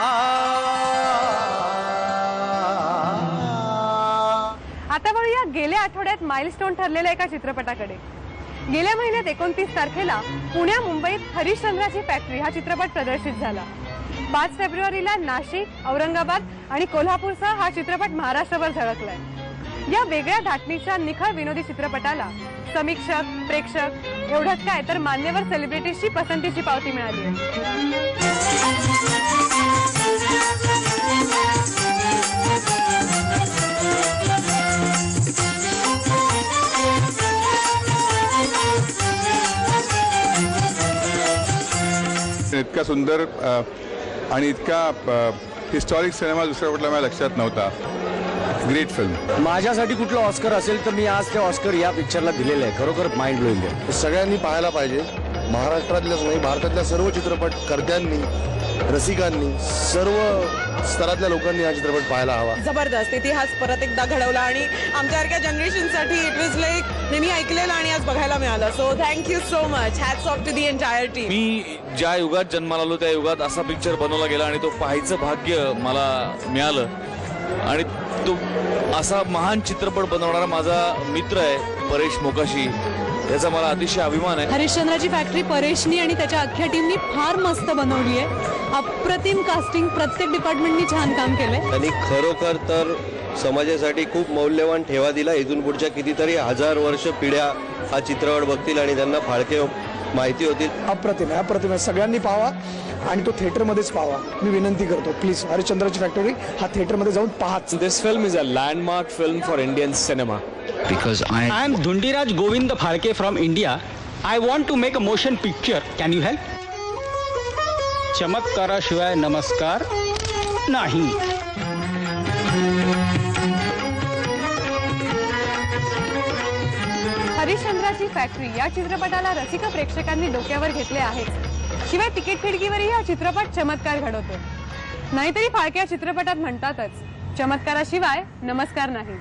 आता वळूया गेल्या आठवड्यात माइलस्टोन ठरलेल्या एका चित्रपटाकडे। गेल्या महिन्यात 29 तारखेला पुण्या मुंबईत हरिश्चंद्राची फॅक्टरी हा चित्रपट प्रदर्शित झाला। 5 फेब्रुवारीला नाशिक, औरंगाबाद आणि कोल्हापूरसह हा चित्रपट महाराष्ट्रभर झळकलाय। या वेगळ्या धाटणीच्या निखळ विनोदी चित्रपटाला समीक्षक, प्रेक्षक एवढंच काय तर मान्यवर सेलिब्रिटीजची पसंतीची पावती मिळाली आहे। इतका सुंदर आणि इतका हिस्टॉरिक सिनेमा दुसऱ्या कुठला माझ्या लक्षात नव्हता। Great film. माझ्यासाठी कुठलं ऑस्कर असेल तर मी आज ते ऑस्कर या पिक्चरला दिलेलं आहे। खरोखर माइंड ब्लोइंग आहे। सगळ्यांनी पाहायला पाहिजे। महाराष्ट्रातल्याच नाही, भारतातल्या सर्व चित्रपटकर्त्यांनी, रसिकांनी, सर्व स्तरातल्या लोकांनी हा चित्रपट पाहायला हवा। जबरदस्त इतिहास परत एकदा घडवला आणि आमच्यासारख्या जनरेशनसाठी इट वॉज लाईक नेहमी ऐकलेलं आणि आज बघायला मिळालं। So thank you so much, hats off to the entire team. मी ज्या युगात जन्माला आलो त्या युगात असा पिक्चर बनवला गेला आणि तो पाहायचं भाग्य मला मिळालं आणि तो असा महान चित्रपट बनवणारा माझा मित्र आहे परेश मोकाशी, याचा मला अतिशय अभिमान आहे। हरिश्चंद्राची फॅक्टरी परेशनी आणि त्याच्या अख्ख्या टीमनी फार मस्त बनवली आहे। अप्रतिम कास्टिंग, प्रत्येक डिपार्टमेंटनी छान काम केलंय। आणि खरोखर तर समाजासाठी खूप मौल्यवान ठेवा दिला। इथून पुढच्या कितीतरी हजार वर्ष पिढ्या हा चित्रपट बघतील आणि त्यांना फाळके माहिती होतील। अप्रतिम अप्रतिम, सगळ्यांनी पाहावा आणि तो थिएटरमध्येच पाहावा। मी विनंती करतो, प्लीज हरिश्चंद्राची फॅक्टरी हा थिएटरमध्ये जाऊन पाहाच। This film is a landmark film for Indian cinema because I am Dhundiraj Govind Phalke from India. I want to make a motion picture. Can you help? चमत्काराशिवाय नमस्कार नाही। हरिश्चंद्राची फॅक्टरी या चित्रपटाला रसिक प्रेक्षकांनी डोक्यावर घेतले आहे। शिवाय तिकीट खिडकीवरही हा चित्रपट चमत्कार घडवतो। नाहीतरी फाळके या चित्रपटात म्हणतातच, चमत्काराशिवाय नमस्कार नाही।